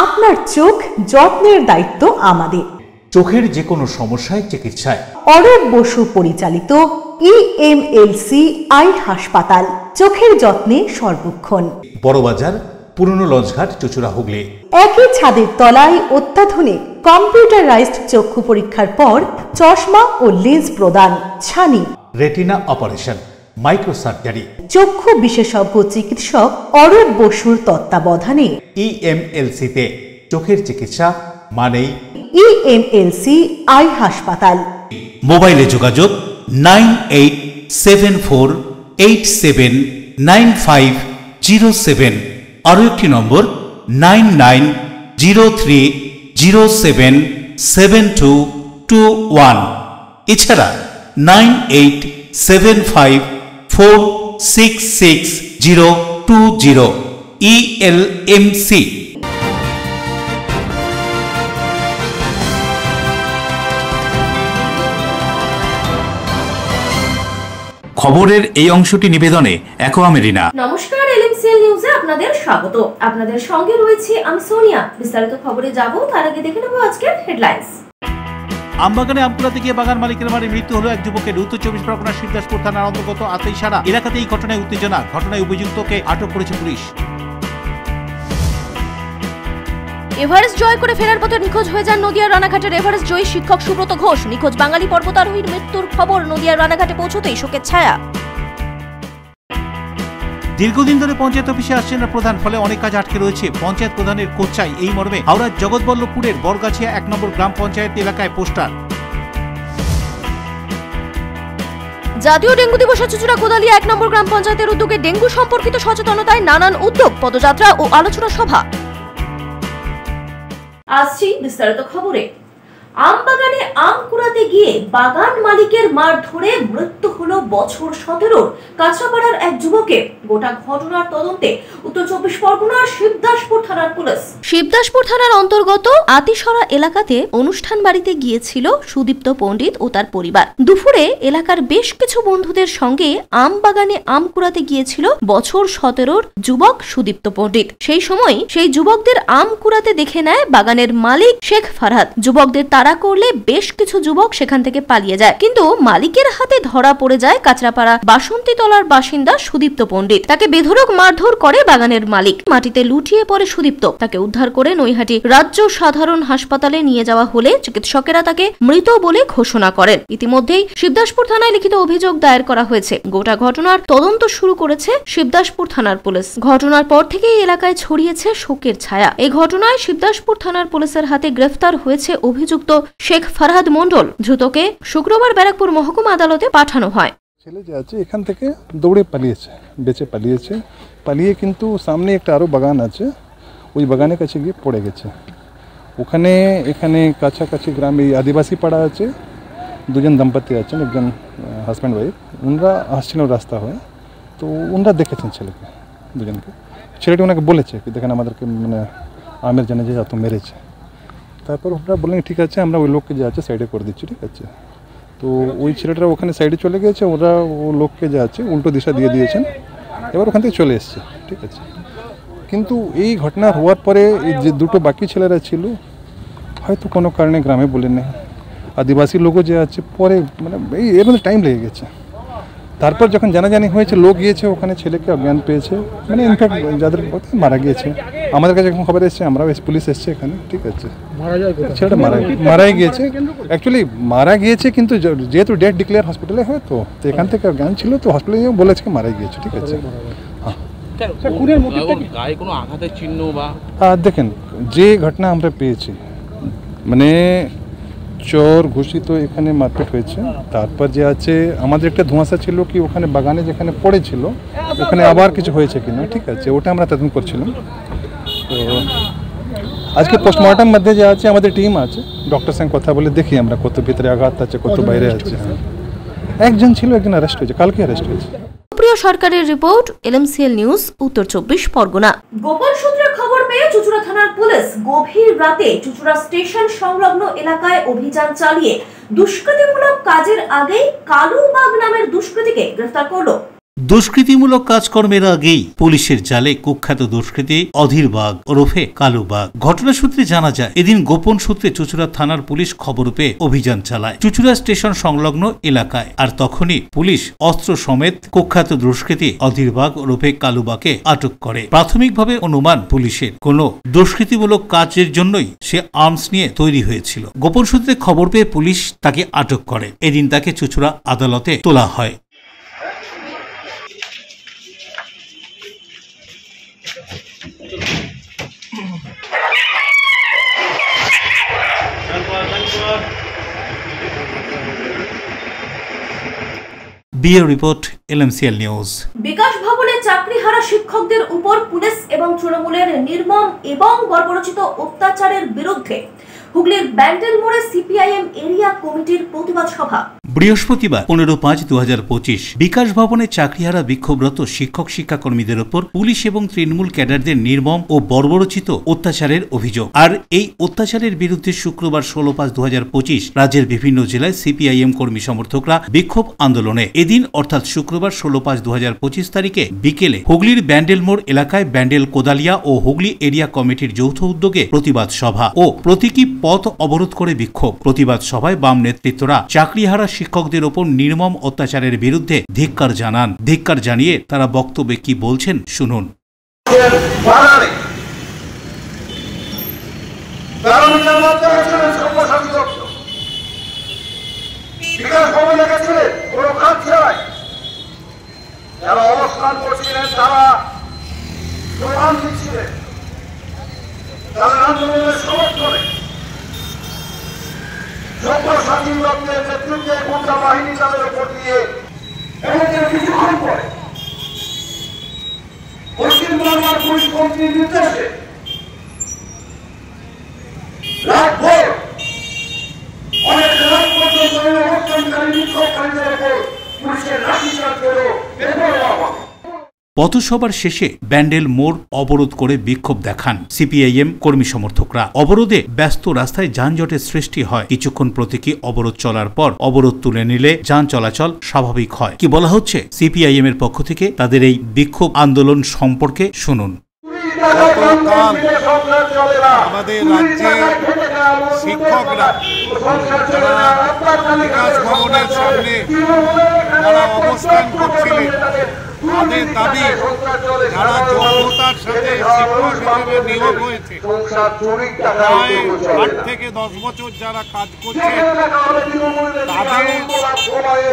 আপনার চোখ যত্নের দায়িত্ব আমাদের। চোখের যে কোনো সমস্যায় চিকিৎসায় অরূপ বসু পরিচালিত EMLC আই হাসপাতাল, চোখের যত্নে সর্বক্ষণ। বড়বাজার, পুরনো লঞ্চঘাট, চুচুড়া, হুগলি। একই ছাদের তলায় অত্যাধুনিক কম্পিউটারাইজড চক্ষু পরীক্ষার পর চশমা ও লেন্স প্রদান, ছানি, রেটিনা অপারেশন, মাইক্রোসার্জারি। চক্ষু বিশেষজ্ঞ চিকিৎসক অরূপ বসুর তত্ত্বাবধানে EMLC-তে চোখের চিকিৎসা মানেই EMLC আই হাসপাতাল। মোবাইলে যোগাযোগ 9874879507। আরও একটি নম্বর 9903077221। এছাড়া 9875466020 ELMC। খবরের এই অংশটি নিবেদনে অ্যাকোয়া মেরিনা। নমস্কার, এলএমসিএল নিউজে আপনাদের স্বাগত। আপনাদের সঙ্গে রয়েছে আমি সোনিয়া। বিস্তারিত খবরে যাব, তার আগে দেখে নেব আজকের হেডলাইন্স। আমবাগানে আম কুড়াতে গিয়ে বাগান মালিকের মারে মৃত্যু হলো এক যুবকের। উত্তর 24 পরগনার শিবদাসপুর থানার অন্তর্গত আতেইসারা এলাকাতে এই ঘটনায় উত্তেজনা। ঘটনায় অভিযুক্তকে আটক করেছে পুলিশ। এভারেস্ট জয় করে ফেরার পথে নিখোঁজ হয়ে যান নদিয়ার রানাঘাটের এভারেস্ট জয়ী শিক্ষক সুব্রত ঘোষ। নিখোঁজ বাঙালি পর্বতারোহীর মৃত্যুর খবর নদিয়ার রানাঘাটে পৌঁছতেই শোকের ছায়া। দীর্ঘদিন ধরে পঞ্চায়েত অফিসে আসছেন না প্রধান, ফলে অনেক কাজ আটকে রয়েছে। পঞ্চায়েত প্রধানের কোচ্চাই এই মর্মে হাওড়ার জগৎবল্লভপুরের বরগাছিয়া 1 নম্বর গ্রাম পঞ্চায়েত এলাকায় পোস্টার। জাতীয় ডেঙ্গু দিবসে চুচুড়া কোদালিয়া 1 নম্বর গ্রাম পঞ্চায়েতের উদ্যোগে ডেঙ্গু সম্পর্কিত সচেতনতায় নানান উদ্যোগ, পদযাত্রা ও আলোচনা সভা। আসছি বিস্তারিত খবরে। আম বাগানে আম কুড়াতে গিয়ে বাগান মালিকের মার ধরে মৃত্যু হলো বছর 17 কাঁচরাপাড়ার এক যুবকের। গোটা ঘটনার তদন্তে উত্তর 24 পরগনার শিবদাসপুর থানার পুলিশ। শিবদাসপুর থানার অন্তর্গত আতিসরা এলাকাতে অনুষ্ঠান বাড়িতে গিয়েছিল সুদীপ্ত পণ্ডিত ও তার পরিবার। দুপুরে এলাকার বেশ কিছু বন্ধুদের সঙ্গে আম বাগানে আম কুড়াতে গিয়েছিল বছর 17 যুবক সুদীপ্ত পণ্ডিত। সেই সময় সেই যুবকদের আম কুড়াতে দেখে নেয় বাগানের মালিক শেখ ফারহাদ। যুবকদের তাড়া করলে বেশ কিছু যুবক সেখান থেকে পালিয়ে যায়, কিন্তু মালিকের হাতে ধরা পড়ে যায় কাঁচরাপাড়া বাসন্তীতলার বাসিন্দা সুদীপ্ত পণ্ডিত। তাকে বেধড়ক মারধর করে বাগানের মালিক। মাটিতে লুটিয়ে পড়ে সুদীপ্ত। তাকে উদ্ধার করে নৈহাটি রাজ্য সাধারণ হাসপাতালে নিয়ে যাওয়া হলে চিকিৎসকেরা তাকে মৃত বলে ঘোষণা করেন। ইতিমধ্যেই শিবদাসপুর থানায় লিখিত অভিযোগ দায়ের করা হয়েছে। গোটা ঘটনার তদন্ত শুরু করেছে শিবদাসপুর থানার পুলিশ। ঘটনার পর থেকেই এলাকায় ছড়িয়েছে শোকের ছায়া। এই ঘটনায় শিবদাসপুর থানার পুলিশের হাতে গ্রেফতার হয়েছে অভিযুক্ত শেখ ফারহাদ মন্ডল। ধৃতকে শুক্রবার ব্যারাকপুর মহকুমা আদালতে পাঠানো হয়। ছেলে যে আছে এখান থেকে দৌড়ে পালিয়েছে, বেঁচে পালিয়েছে। পালিয়ে কিন্তু সামনে একটা আরও বাগান আছে, ওই বাগানের কাছে গিয়ে পড়ে গেছে। এখানে কাছাকাছি গ্রামে আদিবাসী পাড়া আছে, দুজন দম্পতি আছেন, একজন হাজব্যান্ড ওয়াইফ। ওনারা আসছিলেন রাস্তা হয়ে, তো ওনারা দেখেছেন ছেলেকে, দুজনকে। ছেলেটি ওনাকে বলেছে কি দেখেন আমাদেরকে মানে আমের জানে যে এত মেরেছে। তারপর ওনারা বললেন ঠিক আছে, আমরা ওই লোককে যে আছে সাইডে করে দিচ্ছি, ঠিক আছে। তো ওই ছেলেটা ওখানে সাইডে চলে গেছে, ওরা ও লোককে যে আছে উল্টো দিশা দিয়ে দিয়েছেন। এবার ওখান থেকে চলে এসছে, ঠিক আছে। কিন্তু এই ঘটনা হওয়ার পরে এই যে দুটো বাকি ছেলেরা ছিল, হয়তো কোনো কারণে গ্রামে বলে নেই। আদিবাসী লোকও যে আছে পরে মানে এর মধ্যে টাইম লেগে গেছে। তারপর যখন জানাজানি হয়েছে, লোক গিয়েছে ওখানে, ছেলেকে অজ্ঞান পেয়েছে, মানে ইনফ্যাক্ট যাদের মারা গিয়েছে। আমাদের কাছে যখন খবর এসছে, আমরাও পুলিশ এসছে এখানে, ঠিক আছে। ছেলেটা মারাই গিয়েছে, অ্যাকচুয়ালি মারা গিয়েছে, কিন্তু যেহেতু ডেথ ডিক্লেয়ার হসপিটালে হয়, তো এখান থেকে অজ্ঞান ছিল, তো হসপিটালে বলেছে মারাই গিয়েছে, ঠিক আছে। হ্যাঁ, দেখেন যে ঘটনা আমরা পেয়েছি, মানে চোর ঘুষি তো এখানে মারপিট হয়েছে। তারপর যে আছে আমাদের একটা ধোঁয়াশা ছিল কি ওখানে বাগানে যেখানে পড়েছিল ওখানে আবার কিছু হয়েছে কিনা, ঠিক আছে, ওটা আমরা তদন্ত করছিলাম। তো আজকে পোস্টমর্টম মধ্যে যে আছে আমাদের টিম আছে, ডক্টর সঙ্গে কথা বলে দেখি আমরা কত ভিতরে আঘাত আছে, কত বাইরে আছে। একজন ছিল, একজন অ্যারেস্ট হয়েছে, কালকে অ্যারেস্ট হয়েছে। প্রিয় সরকারের রিপোর্ট, এলএমসিএল নিউজ, উত্তর 24 পরগনা। গোপন সূত্রে খবর পেয়ে চুচুড়া থানার পুলিশ গভীর রাতে চুচুড়া স্টেশন সংলগ্ন এলাকায় অভিযান চালিয়ে দুষ্কৃতিমূলক কাজের আগেই কালুবাগ নামের দুষ্কৃতীকে গ্রেফতার করলো। দুষ্কৃতিমূলক কাজকর্মের আগেই পুলিশের জালে কুখ্যাত দুষ্কৃতী অধীর বাগ ওরফে কালু বাগ। ঘটনা সূত্রে জানা যায়, এদিন গোপন সূত্রে চুঁচুড়া থানার পুলিশ খবর পেয়ে অভিযান চালায় চুঁচুড়া স্টেশন সংলগ্ন এলাকায়। আর তখনই পুলিশ অস্ত্র সমেত কুখ্যাত দুষ্কৃতী অধীর বাগ ওরফে কালু বাগকে আটক করে। প্রাথমিকভাবে অনুমান পুলিশের কোনো দুষ্কৃতিমূলক কাজের জন্যই সে আর্মস নিয়ে তৈরি হয়েছিল। গোপন সূত্রে খবর পেয়ে পুলিশ তাকে আটক করে। এদিন তাকে চুঁচুড়া আদালতে তোলা হয়। Bureau report, LMCL news. বিকাশ ভবনে চাকরিহারা শিক্ষকদের উপর পুলিশ এবং তৃণমূলের নির্মম এবং বর্বরোচিত অত্যাচারের বিরুদ্ধে হুগলির ব্যান্ডেল মোড়ে সিপিআইএম এরিয়া কমিটির প্রতিবাদ সভা। বৃহস্পতিবার 15/5/2025 বিকাশ ভবনে চাকরিহারা বিক্ষোভরত শিক্ষক শিক্ষাকর্মীদের উপর পুলিশ এবং তৃণমূল ক্যাডারদের নির্মম ও বর্বরোচিত অত্যাচারের অভিযোগ। আর এই অত্যাচারের বিরুদ্ধে শুক্রবার 16/5/2025 রাজ্যের বিভিন্ন জেলায় সিপিআইএম কর্মী সমর্থকরা বিক্ষোভ আন্দোলনে এদিন অর্থাৎ শুক্রবার 16/5/2025 তারিখে বিকেলে হুগলির ব্যান্ডেল মোড় এলাকায় ব্যান্ডেল কোদালিয়া ও হুগলি এরিয়া কমিটির যৌথ উদ্যোগে প্রতিবাদ সভা ও প্রতীকী পথ অবরোধ করে বিক্ষোভ। প্রতিবাদ সভায় বাম নেতৃত্বরা চাকরিহারা শিক্ষকদের ওপর নির্মম অত্যাচারের বিরুদ্ধে ধিক্কার জানান। ধিক্কার জানিয়ে তারা বক্তব্যে কি বলছেন শুনুন। যারা অবস্থান করছিলেন তারা স্লোগান দিচ্ছিলেন, তারা আন্দোলনের সমর্থনে সব্যসাচী দত্তের নেতৃত্বে গোটা বাহিনী তাদের উপর দিয়ে এবং কিছুক্ষণ পরে পশ্চিমবঙ্গের পুলিশ মন্ত্রীর নির্দেশে রাতভর অনেক রাত পর্যন্ত অবস্থানকারী বিক্ষোভকারীদের উপর পুলিশের লাঠিচার্জ করে বেপরোয়া দেওয়া। পথসভার শেষে ব্যান্ডেল মোড় অবরোধ করে বিক্ষোভ দেখান সিপিআইএম কর্মী সমর্থকরা। অবরোধে ব্যস্ত রাস্তায় যানজটের সৃষ্টি হয়। কিছুক্ষণ প্রতীকী অবরোধ চলার পর অবরোধ তুলে নিলে যান চলাচল স্বাভাবিক হয়। কি বলা হচ্ছে সিপিআইএম এর পক্ষ থেকে তাদের এই বিক্ষোভ আন্দোলন সম্পর্কে শুনুন। আমাদের রাজ্যে শিক্ষকরা বিকাশ ভবনের সামনে যারা অবস্থান করছিলেন, তাদের দাবি যারা যোগ্যতার সাথে শিক্ষক হিসেবে নিয়োগ হয়েছে, প্রায় 8 থেকে 10 বছর যারা কাজ করছে, তাদের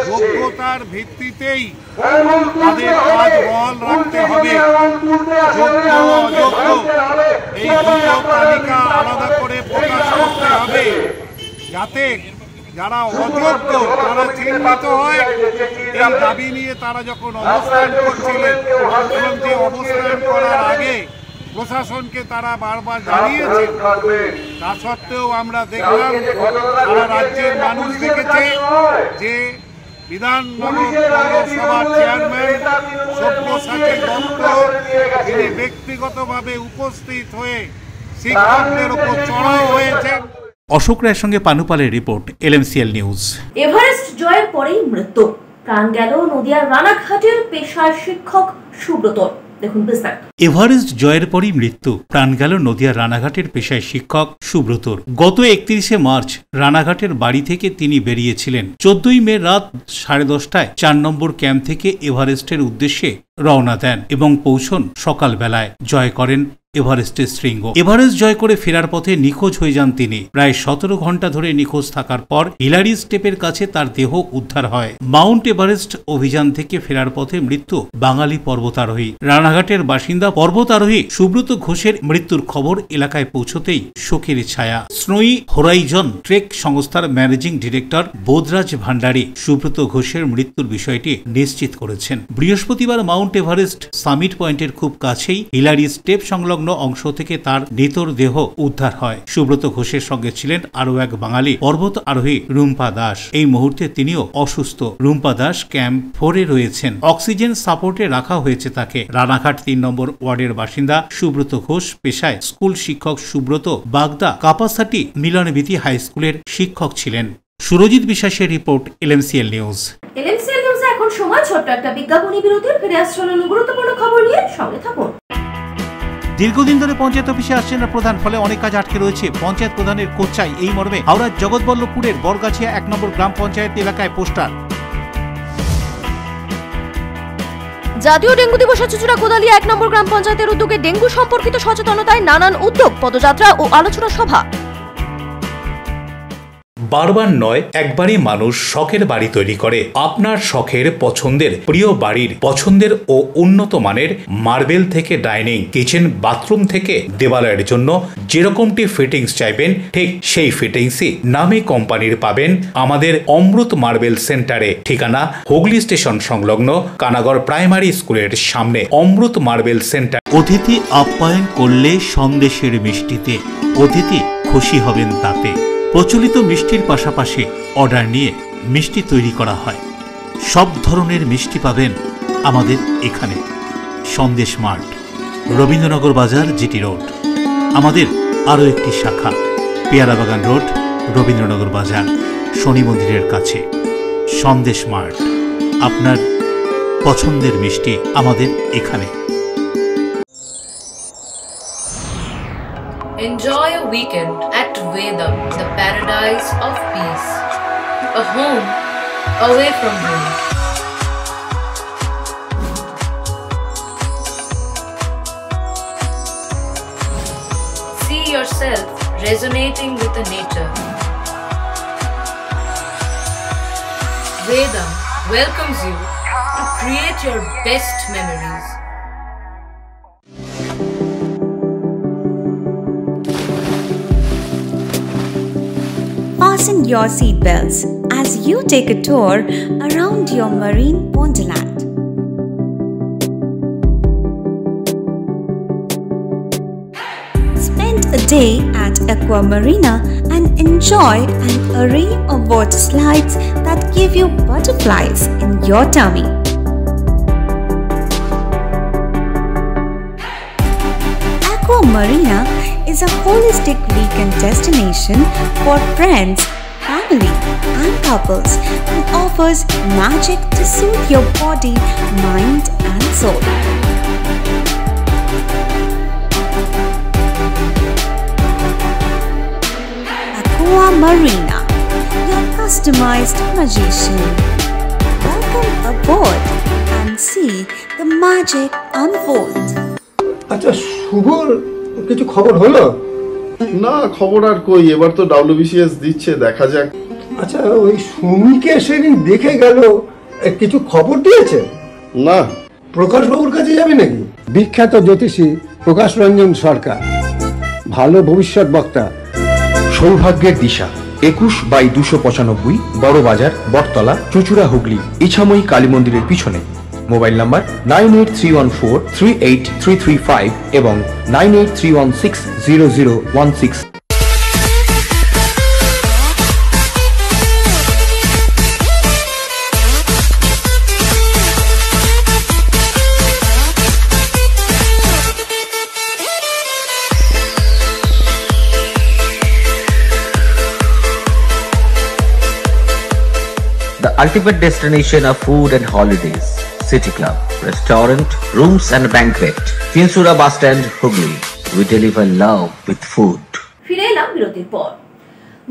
যোগ্যতার ভিত্তিতেই তাদের কাজ বহাল রাখতে হবে। যোগ্য অযোগ্য এই দুটো তালিকা আলাদা করে প্রকাশ করতে হবে, যাতে যারা অযোগ্য তারা চিহ্নিত হয়। এই দাবি নিয়ে তারা যখন অবস্থান করছিলেন এবং যে অবস্থান করার আগে প্রশাসনকে তারা বারবার জানিয়েছে, তা সত্ত্বেও আমরা দেখলাম সারা রাজ্যের মানুষ দেখেছে যে বিধাননগর পৌরসভার চেয়ারম্যান সব্যসাচী দত্ত তিনি ব্যক্তিগতভাবে উপস্থিত হয়ে শিক্ষকদের উপর চড়াও হয়েছে। অশোক রায়ের সঙ্গে পানুপালের রিপোর্ট, LMCL নিউজ। এভারেস্ট জয়ের পরেই মৃত্যু, প্রাণ গেল নদিয়ার রানাঘাটের পেশার শিক্ষক সুব্রতর। দেখুন বিস্তারিত। এভারেস্ট জয়ের পরই মৃত্যু, প্রাণ গেল নদিয়ার রানাঘাটের পেশায় শিক্ষক সুব্রতর। গত 31শে মার্চ রানাঘাটের বাড়ি থেকে তিনি বেরিয়েছিলেন। 14ই মে রাত 10:30টায় 4 নম্বর ক্যাম্প থেকে এভারেস্টের উদ্দেশ্যে রওনা দেন এবং পৌঁছন সকালবেলায়। জয় করেন এভারেস্টের শৃঙ্গ। এভারেস্ট জয় করে ফেরার পথে নিখোঁজ হয়ে যান তিনি। প্রায় 17 ঘন্টা ধরে নিখোঁজ থাকার পর হিলারি স্টেপের কাছে তার দেহ উদ্ধার হয়। মাউন্ট এভারেস্ট অভিযান থেকে ফেরার পথে মৃত্যু বাঙালি পর্বতারোহী, রানাঘাটের বাসিন্দা পর্বতারোহী সুব্রত ঘোষের মৃত্যুর খবর এলাকায় পৌঁছতেই শোকের ছায়া। স্নোই হোরাইজন ট্রেক সংস্থার ম্যানেজিং ডিরেক্টর বোধরাজ ভান্ডারী সুব্রত ঘোষের মৃত্যুর বিষয়টি নিশ্চিত করেছেন। বৃহস্পতিবার মাউন্ট এভারেস্ট সামিট পয়েন্টের খুব কাছেই হিলারি স্টেপ সংলগ্ন অংশ থেকে তার নিতর দেহ উদ্ধার হয়। সুব্রত ঘোষের সঙ্গে ছিলেন আরও এক বাঙালি পর্বত আরোহী রুম্পা দাস। এই মুহূর্তে তিনিও অসুস্থ। রুম্পা দাস ক্যাম্প 4-এ রয়েছেন। অক্সিজেন সাপোর্টে রাখা হয়েছে তাকে। রানাঘাট 3 নম্বর ওয়ার্ডের বাসিন্দা সুব্রত ঘোষ পেশায় স্কুল শিক্ষক। সুব্রত বাগদা কাপাসাটি মিলনবিধি হাই স্কুলের শিক্ষক ছিলেন। সুরজিৎ বিশ্বাসের রিপোর্ট, LMCL নিউজ। LMCL নিউজে এখন সময় সময় ছোট্ট একটা বিজ্ঞাপনী বিরতির, ফিরে আসছে গুরুত্বপূর্ণ খবর নিয়ে, সঙ্গে থাকুন। দীর্ঘদিন ধরে পঞ্চায়েত অফিসে আসছেন না প্রধান, ফলে অনেক কাজ আটকে রয়েছে। পঞ্চায়েত প্রধানের কোচ্চাই এই মর্মে হাওড়ার জগৎবল্লভপুরের বরগাছিয়া 1 নম্বর গ্রাম পঞ্চায়েত এলাকায় পোস্টার। জাতীয় ডেঙ্গু দিবসে চুচুড়া কোদালিয়া 1 নম্বর গ্রাম পঞ্চায়েতের উদ্যোগে ডেঙ্গু সম্পর্কিত সচেতনতায় নানান উদ্যোগ, পদযাত্রা ও আলোচনা সভা। বারবার নয়, একবারই মানুষ শখের বাড়ি তৈরি করে। আপনার শখের পছন্দের প্রিয় বাড়ির পছন্দের ও উন্নত মানের মার্বেল থেকে ডাইনিং, কিচেন, বাথরুম থেকে দেওয়ালের জন্য যেরকমটি ফিটিংস চাইবেন, ঠিক সেই ফিটিংসই নামী কোম্পানির পাবেন আমাদের অমৃত মার্বেল সেন্টারে। ঠিকানা হুগলি স্টেশন সংলগ্ন কানাগড় প্রাইমারি স্কুলের সামনে অমৃত মার্বেল সেন্টার। অতিথি আপ্যায়ন করলে সন্দেশের মিষ্টিতে, অতিথি খুশি হবেন তাতে। প্রচলিত মিষ্টির পাশাপাশি অর্ডার নিয়ে মিষ্টি তৈরি করা হয়। সব ধরনের মিষ্টি পাবেন আমাদের এখানে। সন্দেশ মার্ট, রবীন্দ্রনগর বাজার, জিটি রোড। আমাদের আরও একটি শাখা পেয়ারাবাগান রোড, রবীন্দ্রনগর বাজার, শনি মন্দিরের কাছে। সন্দেশ মার্ট, আপনার পছন্দের মিষ্টি আমাদের এখানে। Enjoy a weekend at Vedam, the paradise of peace. A home away from home. See yourself resonating with the nature. Vedam welcomes you to create your best memories. Fasten your seatbelts as you take a tour around your marine wonderland. Spend a day at Aqua Marina and enjoy an array of water slides that give you butterflies in your tummy. Aqua Marina is a holistic weekend destination for friends, family and couples and offers magic to soothe your body, mind and soul. Aqua Marina, your customized magician. Welcome aboard and see the magic unfold. আচ্ছা শুভর কিছু খবর হলো? না, খবর আর কই, এবার তো WBCS দিচ্ছে, দেখা যাক। আচ্ছা ওই সুমিকে সেদিন দেখে গেল, কিছু খবর দিয়েছে? না। প্রকাশ বাবুর কাছে যাবে নাকি? বিখ্যাত জ্যোতিষী প্রকাশ রঞ্জন সরকার, ভালো ভবিষ্যৎ বক্তা। সৌভাগ্যের দিশা 21/295 বড় বাজার, বটতলা, চুচুড়া, হুগলি, ইছাময়ী কালী মন্দিরের পিছনে। মোবাইল নাম্বার 9831438335 এবং 9831600016। The ultimate destination of food and holidays. City Club, restaurant, rooms and banquet. Chinsura bus stand, Hugli. We deliver love with food. ফিরে এলাম বিরতির পর।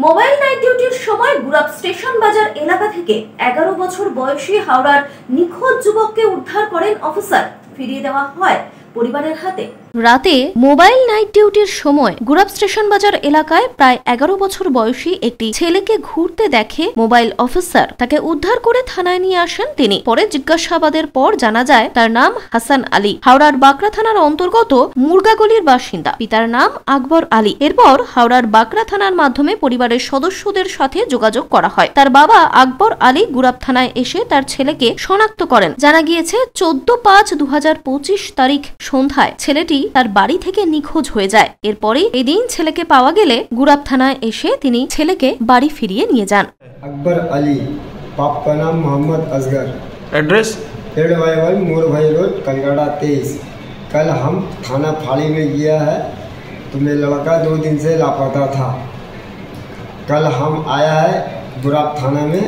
মোবাইল নাইট ডিউটির সময় গুরাব স্টেশন বাজার এলাকা থেকে 11 বছর বয়সী হাওড়ার নিখোঁজ যুবককে উদ্ধার করেন অফিসার। ফিরিয়ে দেওয়া হয় পরিবারের হাতে। রাতে মোবাইল নাইট ডিউটির সময় গুরাব স্টেশন বাজার এলাকায় প্রায় 11 বছর বয়সী একটি ছেলেকে ঘুরতে দেখে মোবাইল অফিসার। তাকে উদ্ধার করে থানায় নিয়ে আসেন তিনি। পরে জিজ্ঞাসাবাদের পর জানা যায় তার নাম হাসান আলী, হাওড়ার বাঁকড়া থানার অন্তর্গত মুরগাগলির বাসিন্দা। পিতার নাম আকবর আলী। এরপর হাওড়ার বাঁকড়া থানার মাধ্যমে পরিবারের সদস্যদের সাথে যোগাযোগ করা হয়। তার বাবা আকবর আলী গুরাব থানায় এসে তার ছেলেকে শনাক্ত করেন। জানা গিয়েছে 14/5/2025 তারিখ সন্ধ্যায় ছেলেটি তার বাড়ি থেকে নিখোঁজ হয়ে যায়। এরপরে এদিন ছেলেকে পাওয়া গেলে গুরাব থানায় এসে তিনি ছেলেকে বাড়ি ফিরিয়ে নিয়ে যান। আকবর আলী, बाप का नाम मोहम्मद असगर, एड्रेस पेड़ वाईवाल मोर भाई रोड कलगड़ा 23। कल हम थाना फाड़ी में गया है तो मेरा लड़का 2 दिन से लापता था। कल हम आया है गुराब थाना में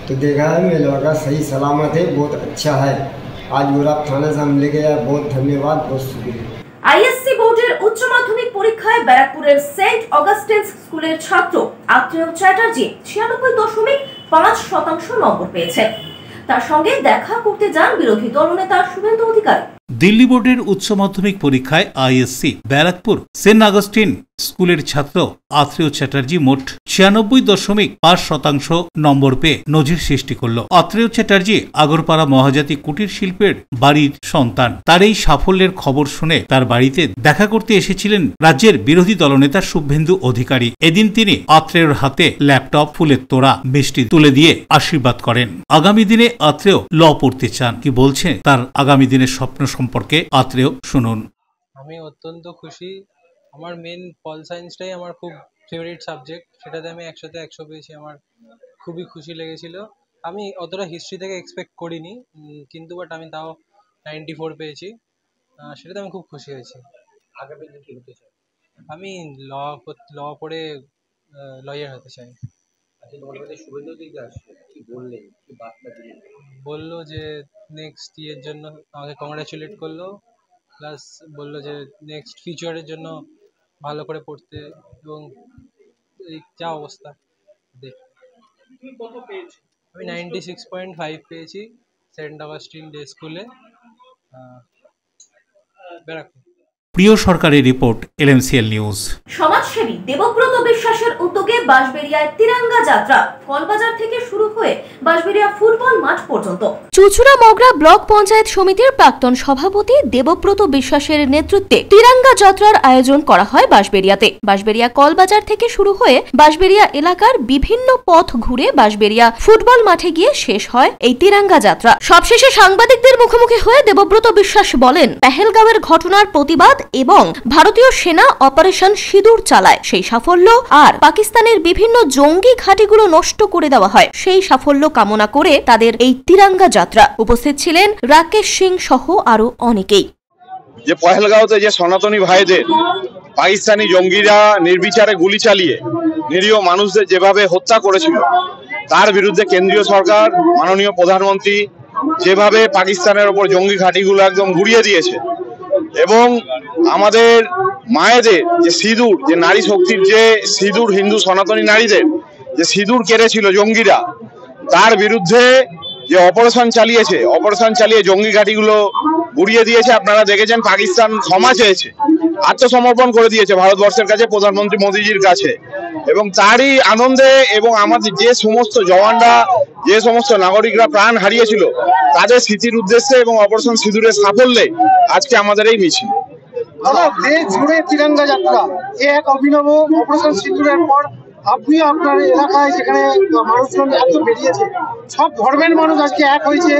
तो देखा है मेरा लड़का सही सलामत है, बहुत अच्छा है। आज गुलाब थाने से हम लेके आए, बहुत धन्यवाद, बहुत शुक्रिया। আইএসসি বোর্ডের উচ্চ মাধ্যমিক পরীক্ষায় ব্যারাকপুরের সেন্ট অগাস্টিন্স স্কুলের ছাত্র আত্রেয় চ্যাটার্জি 96.5% নম্বর পেয়েছেন। তার সঙ্গে দেখা করতে যান বিরোধী দলনেতা শুভেন্দু অধিকারী। দিল্লি বোর্ডের উচ্চ মাধ্যমিক পরীক্ষায় আইএসসি ব্যারাকপুর সেন্ট আগস্টিন স্কুলের ছাত্র আত্রেয় চ্যাটার্জি মোট 96.5% নম্বর পেয়ে নজির সৃষ্টি করল। আত্রেয় চ্যাটার্জি আগরপাড়া মহাজাতি কুটির শিল্পের বাড়ির সন্তান। তার এই সাফল্যের খবর শুনে তার বাড়িতে দেখা করতে এসেছিলেন রাজ্যের বিরোধী দলনেতা শুভেন্দু অধিকারী। এদিন তিনি আত্রেয়র হাতে ল্যাপটপ, ফুলের তোড়া, মিষ্টি তুলে দিয়ে আশীর্বাদ করেন। আগামী দিনে আত্রেয় ল পড়তে চান। কি বলছে তার আগামী দিনের স্বপ্ন সম্পর্কে আত্রেয় শুনুন। আমি অত্যন্ত খুশি। আমার মেন পল সায়েন্সটাই আমার খুব ফেভারিট সাবজেক্ট, সেটাতে আমি 100তে 100 পেয়েছি। আমার খুবই খুশি লেগেছিল। আমি অতটা হিস্ট্রি থেকে এক্সপেক্ট করিনি, কিন্তু বাট আমি তাও 94 পেয়েছি, সেটাতে আমি খুব খুশি হয়েছি। আগামী দিনে কি হতে চাই? আমি ল পড়ে লয়ার হতে চাই। আচ্ছা, তোমার কাছে শুভেন্দু অধিকারী কি বললেন, কি বার্তা দিলেন? বললো যে নেক্সট ইয়ের জন্য আমাকে কংগ্রাচুলেট করলো, প্লাস বললো যে নেক্সট ফিউচারের জন্য ভালো করে পড়তে, এবং এই যা অবস্থা দেখ। তুমি কত পেয়েছো? আমি 96.5 পেয়েছি সেন্ট অগাস্টিন ডে স্কুলে, ব্যারাকপুর। প্রিয় সরকারের রিপোর্ট, এলএমসিএল নিউজ। সমাজসেবী দেবব্রত বিশ্বাসের উদ্যোগে বাঁশবেড়িয়ায় তিরঙ্গা যাত্রা কলবাজার থেকে শুরু হয়ে বাঁশবেড়িয়া ফুটবল মাঠ পর্যন্ত। চুচুড়া মগরা ব্লক পঞ্চায়েত সমিতির প্রাক্তন সভাপতি দেবব্রত বিশ্বাসের নেতৃত্বে তিরঙ্গা যাত্রার আয়োজন করা হয় বাঁশবেড়িয়াতে। বাঁশবেড়িয়া কলবাজার থেকে শুরু হয়ে বাঁশবেড়িয়া এলাকার বিভিন্ন পথ ঘুরে বাঁশবেড়িয়া ফুটবল মাঠে গিয়ে শেষ হয় এই তিরঙ্গা যাত্রা। সবশেষে সাংবাদিকদের মুখোমুখি হয়ে দেবব্রত বিশ্বাস বলেন, পেহেলগাঁওয়ের ঘটনার প্রতিবাদ এবং ভারতীয় সেনা অপারেশন সিঁদুর চালায় সেই সাফল্য, আর পাকিস্তানের বিভিন্ন জঙ্গি ঘাঁটিগুলো নষ্ট করে দেওয়া হয় সেই সাফল্য কামনা করে তাদের এই তিরঙ্গা যাত্রা। উপস্থিত ছিলেন রাকেশ সিং সহ আরো অনেকেই। যে পহেলগাঁওতে যে সনাতনী ভাইদের পাকিস্তানি জঙ্গিরা নির্বিচারে গুলি চালিয়ে নিরীহ মানুষদের যেভাবে হত্যা করেছিল, তার বিরুদ্ধে কেন্দ্রীয় সরকার, মাননীয় প্রধানমন্ত্রী যেভাবে পাকিস্তানের ওপর জঙ্গি ঘাঁটিগুলো একদম গুড়িয়ে দিয়েছে, এবং আমাদের মায়েদের যে সিঁদুর, যে নারী শক্তির যে সিঁদুর, হিন্দু সনাতনী নারীদের যে সিঁদুর কেড়েছিল জঙ্গিরা, তার বিরুদ্ধে যে অপারেশন চালিয়ে জঙ্গি ঘাঁটিগুলো গুড়িয়ে দিয়েছে। আপনারা দেখেছেন পাকিস্তান ক্ষমা চেয়েছে, আত্মসমর্পণ করে দিয়েছে ভারতবর্ষের কাছে, প্রধানমন্ত্রী মোদীজির কাছে, এবং তারই আনন্দে এবং আমাদের যে সমস্ত জওয়ানরা, যে সমস্ত নাগরিকরা প্রাণ হারিয়েছিল, তাদের স্মৃতির উদ্দেশ্যে এবং অপারেশন সিঁদুরের সাফল্যে আজকে আমাদের এই মিছিল। দেশ জুড়ে তিরঙ্গা যাত্রা, এক অভিনব অপারেশন সিঁদুরের পর আপনি আপনার এলাকায় যেখানে মানুষজন এত বেরিয়েছে, সব ধর্মের মানুষ আজকে এক হয়েছে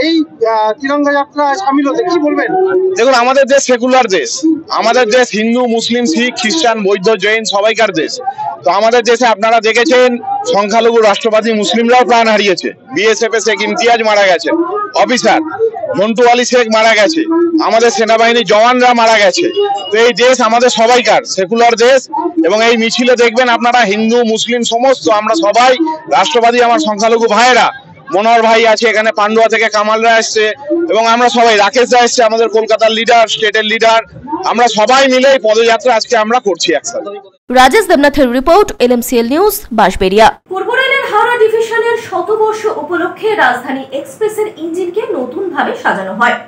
এই তিরঙ্গা যাত্রা সামিল হতে, কি বলবেন? দেখুন, আমাদের দেশ সেকুলার দেশ, আমাদের দেশ হিন্দু, মুসলিম, শিখ, খ্রিস্টান, বৌদ্ধ, জৈন সবাইকার দেশ। তো আমাদের দেশে আপনারা দেখেছেন সংখ্যালঘু রাষ্ট্রবাদী মুসলিমরাও প্রাণ হারিয়েছে। বিএসএফ এ শেখ ইমতিয়াজ মারা গেছে, অফিসার মন্টু আলী শেখ মারা গেছে, আমাদের সেনাবাহিনীর জওয়ানরা মারা গেছে। তো এই দেশ আমাদের সবাইকার সেকুলার দেশ, এবং এই মিছিলে দেখবেন আপনারা হিন্দু, মুসলিম সমস্ত আমরা সবাই রাষ্ট্রবাদী। আমার সংখ্যালঘু ভাইয়েরা, মনোহর ভাই আছে এখানে, পান্ডুয়া থেকে কামালরা আসছে, এবং আমরা সবাই, রাকেশ দা আসছে আমাদের কলকাতার লিডার, স্টেটের লিডার, আমরা সবাই মিলে এই পদযাত্রা আজকে আমরা করছি একসাথে। রাজেশ দেবনাথের রিপোর্ট, এলএমসিএল নিউজ, বাঁশবেড়িয়া। পূর্ব রেলের হাওড়া ডিভিশনের শতবর্ষ উপলক্ষে রাজধানী এক্সপ্রেসের ইঞ্জিনকে নতুনভাবে সাজানো হয়।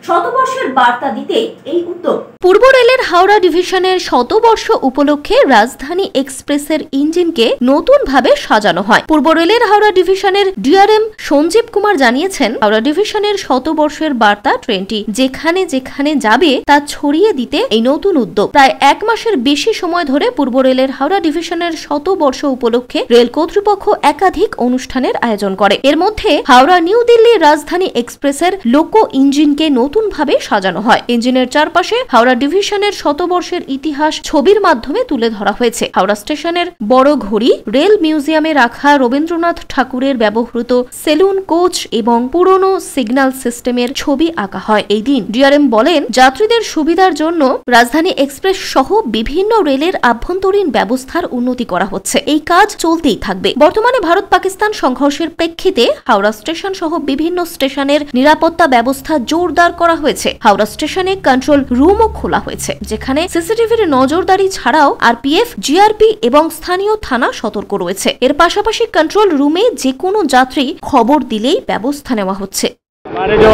শতবর্ষের বার্তা দিতে এই উদ্যোগ। পূর্ব রেলের হাওড়া ডিভিশনের শতবর্ষ উপলক্ষে রাজধানী এক্সপ্রেসের ইঞ্জিনকে নতুনভাবে সাজানো হয়। পূর্ব রেলের হাওড়া ডিভিশনের ডিআরএম সঞ্জীব কুমার জানিয়েছেন, হাওড়া ডিভিশনের শতবর্ষের বার্তা ট্রেনটি যেখানে যেখানে যাবে তা ছড়িয়ে দিতে এই নতুন উদ্যোগ। প্রায় 1 মাসের বেশি সময় ধরে পূর্ব রেলের হাওড়া ডিভিশনের শতবর্ষ উপলক্ষে রেল কর্তৃপক্ষ একাধিক অনুষ্ঠানের আয়োজন করে। এর মধ্যে হাওড়া নিউ দিল্লি রাজধানী এক্সপ্রেসের লোকো ইঞ্জিনকে নতুনভাবে সাজানো হয়। ইঞ্জিনের চারপাশে হাওড়া ডিভিশনের শতবর্ষের ইতিহাস ছবির মাধ্যমে তুলে ধরা হয়েছে। হাওড়া স্টেশনের বড় ঘড়ি, রেল মিউজিয়ামে রাখা রবীন্দ্রনাথ ঠাকুরের ব্যবহৃত সেলুন কোচ এবং পুরনো সিগন্যাল সিস্টেমের ছবি আঁকা হয়। এই দিন ডিআরএম বলেন, যাত্রীদের সুবিধার জন্য রাজধানী এক্সপ্রেস সহ বিভিন্ন রেলের আভ্যন্তরীণ ব্যবস্থার উন্নতি করা হচ্ছে। এই কাজ চলতেই থাকবে। বর্তমানে ভারত পাকিস্তান সংঘর্ষের প্রেক্ষিতে হাওড়া স্টেশন সহ বিভিন্ন স্টেশনের নিরাপত্তা ব্যবস্থা জোরদার করা হয়েছে। হাওড়া স্টেশনে কন্ট্রোল রুমও খোলা হয়েছে, যেখানে সিসিটিভির নজরদারি ছাড়াও আরপিএফ, জিআরপি এবং স্থানীয় থানা সতর্ক রয়েছে। এর পাশাপাশি কন্ট্রোল রুমে যে কোনো যাত্রী খবর दिले व्यवस्था नेवा होच्छे। हमारे जो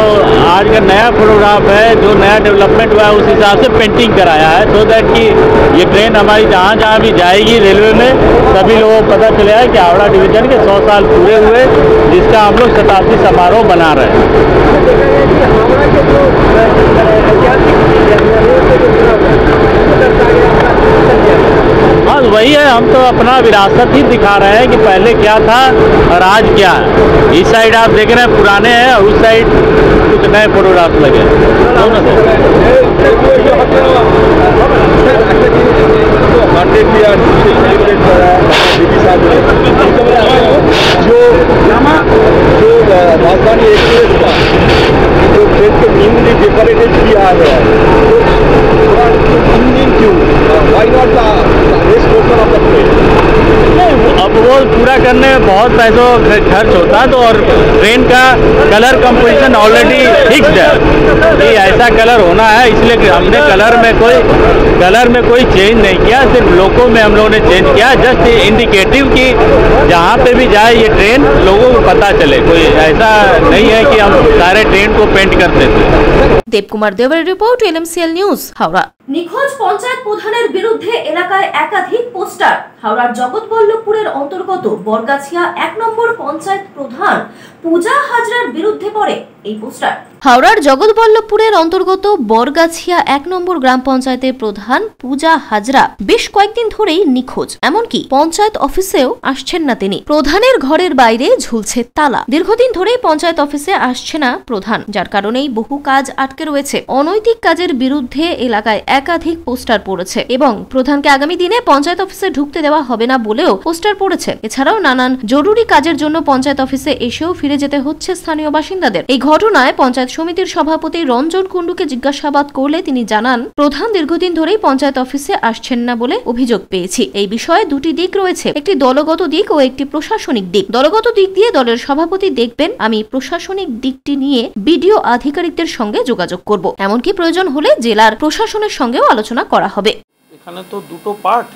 आज का नया फोटोग्राफ है, जो नया डेवलपमेंट हुआ है उस हिसाब से पेंटिंग कराया है, सो दैट कि ये ट्रेन हमारी जहाँ जहाँ भी जाएगी रेलवे में सभी लोगों को पता चलेगा कि हावड़ा डिवीजन के 100 साल पूरे हुए, जिसका हम लोग शताब्दी समारोह बना रहे हैं। हाँ वही है, हम तो अपना विरासत ही दिखा रहे हैं कि पहले क्या था और आज क्या है। इस साइड आप देख रहे हैं पुराने हैं और उस साइड कुछ नए फोटोग्राफ लगे जो राजधानी एक्सप्रेस का जो ट्रेन को न्यूली डेकोरेटेड किया है, इंजन क्यों, why not the rest portion of the train? अब वो पूरा करने में बहुत पैसों खर्च होता है, तो और ट्रेन का कलर कंपोजिशन ऑलरेडी फिक्स्ड है कि ऐसा कलर होना है, इसलिए हमने कलर में कोई चेंज नहीं किया, सिर्फ लोगों में हम लोगों ने चेंज किया, जस्ट इंडिकेटिव कि जहाँ पे भी जाए ये ट्रेन लोगों को पता चले। कोई ऐसा नहीं है कि हम सारे ट्रेन को पेंट करते थे। देवकुमार देवर रिपोर्ट, एलएमसीएल न्यूज, हावड़ा। নিখোঁজ পঞ্চায়েত প্রধানের বিরুদ্ধে এলাকায় একাধিক পোস্টার। হাওড়ার জগৎবল্লভপুরের অন্তর্গত বরগাছিয়া 1 নম্বর পঞ্চায়েত প্রধান পূজা হাজরার বিরুদ্ধে পড়ে এই পোস্টার। হাওড়ার জগৎবল্লভপুরের অন্তর্গত বরগাছিয়া 1 নম্বর গ্রাম পঞ্চায়েতের প্রধান পূজা হাজরা বেশ কয়েকদিন ধরেই নিখোঁজ, এমনকি পঞ্চায়েত অফিসেও আসছেন না তিনি। প্রধানের ঘরের বাইরে ঝুলছে তালা। দীর্ঘদিন ধরেই পঞ্চায়েত অফিসে আসছে না প্রধান, যার কারণেই বহু কাজ আটকে রয়েছে। অনৈতিক কাজের বিরুদ্ধে এলাকায় একাধিক পোস্টার পড়েছে এবং প্রধানকে আগামী দিনে পঞ্চায়েত অফিসে ঢুকতে দেওয়া হবে না বলেও পোস্টার পড়েছে। এছাড়াও নানান জরুরি কাজের জন্য পঞ্চায়েত অফিসে এসেও ফিরে যেতে হচ্ছে স্থানীয় বাসিন্দাদের। এই ঘটনায় পঞ্চায়েত সমিতির সভাপতি রঞ্জন কুণ্ডুকে জিজ্ঞাসাবাদ করলে তিনি জানান, প্রধান দীর্ঘদিন ধরেই পঞ্চায়েত অফিসে আসছেন না বলে অভিযোগ পেয়েছি। এই বিষয়ে দুটি দিক রয়েছে, একটি দলগত দিক ও একটি প্রশাসনিক দিক। দলগত দিক দিয়ে দলের সভাপতি দেখবেন, আমি প্রশাসনিক দিকটি নিয়ে বিডিও আধিকারিকদের সঙ্গে যোগাযোগ করব, এমনকি প্রয়োজন হলে জেলার প্রশাসনের সঙ্গেও আলোচনা করা হবে। এখানে তো দুটো পার্ট,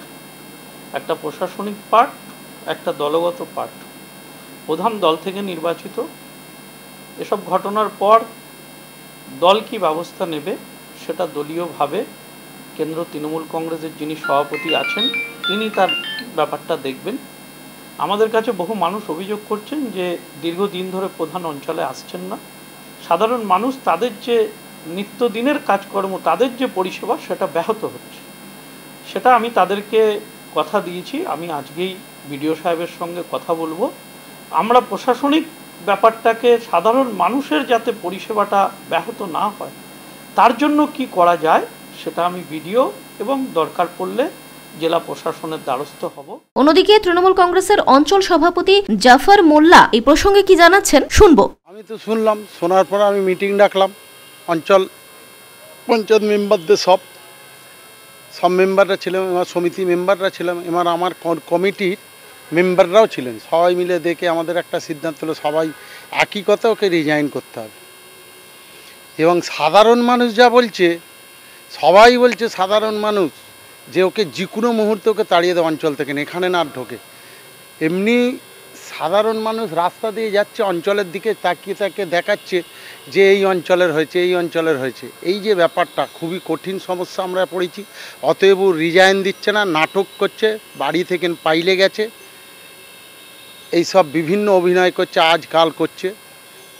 একটা প্রশাসনিক পার্ট, একটা দলগত পার্ট। প্রধান দল থেকে নির্বাচিত। এসব ঘটনার পর দল কি ব্যবস্থা নেবে সেটা দলীয়ভাবে কেন্দ্র তৃণমূল কংগ্রেসের যিনি সভাপতি আছেন তিনি তার ব্যাপারটা দেখবেন। আমাদের কাছে বহু মানুষ অভিযোগ করছেন যে দীর্ঘদিন ধরে প্রধান অঞ্চলে আসছেন না। সাধারণ মানুষ তাদের যে নিত্যদিনের কাজকর্ম, তাদের যে পরিষেবা সেটা ব্যাহত হচ্ছে। সেটা আমি তাদেরকে কথা দিয়েছি, আমি আজকেই বিডিও সাহেবের সঙ্গে কথা বলবো। আমরা প্রশাসনিক ব্যাপারটাকে সাধারণ মানুষের যাতে পরিষেবাটা ব্যাহত না হয় তার জন্য কি করা যায় সেটা আমি বিডিও এবং দরকার পড়লে জেলা প্রশাসনের দ্বারস্থ হব। অন্যদিকে তৃণমূল কংগ্রেসের অঞ্চল সভাপতি জাফর মোল্লা এই প্রসঙ্গে কি জানাচ্ছেন শুনবো। আমি তো শুনলাম, শোনার পর আমি মিটিং ডাকলাম অঞ্চল পঞ্চায়েত মেম্বারদের, সব মেম্বাররা ছিলেন, আমার সমিতি মেম্বাররা ছিলাম, এবার আমার কমিটির মেম্বাররাও ছিলেন। সবাই মিলে দেখে আমাদের একটা সিদ্ধান্ত হলো সবাই একই কথা, ওকে রিজাইন করতে হবে। এবং সাধারণ মানুষ যা বলছে, সবাই বলছে সাধারণ মানুষ যে ওকে যে কোনো মুহূর্তে ওকে তাড়িয়ে দেওয়া অঞ্চল থেকে, এখানে না ঢোকে। এমনি সাধারণ মানুষ রাস্তা দিয়ে যাচ্ছে, অঞ্চলের দিকে তাকিয়ে তাকিয়ে দেখাচ্ছে যে এই অঞ্চলের হয়েছে, এই অঞ্চলের হয়েছে। এই যে ব্যাপারটা খুবই কঠিন সমস্যা আমরা পড়েছি। অতএব রিজাইন দিচ্ছে না, নাটক করছে, বাড়ি থেকে পাইলে গেছে, এই সব বিভিন্ন অভিনয় করছে, আজকাল করছে,